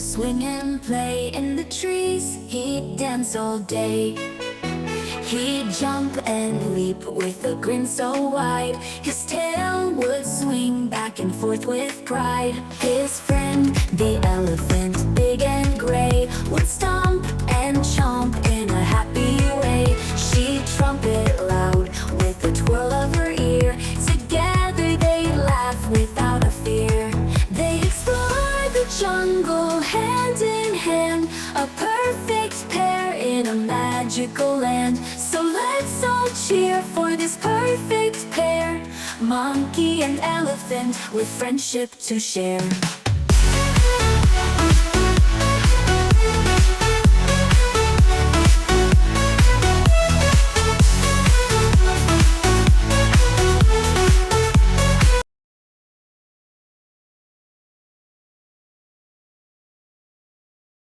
swing and play in the trees. He'd dance all day. He'd jump and leap with a grin so wide. His tail would swing back and forth with pride. His friend, the elephant, big and gray, would stomp and chomp in a happy way. She'd trumpet loud with a twirl of her ear. Together they'd laugh without a fear. They'd explore the jungle hand in hand, a perfect pair in a magical land. So let's all cheer for this perfect pair, monkey and elephant with friendship to share.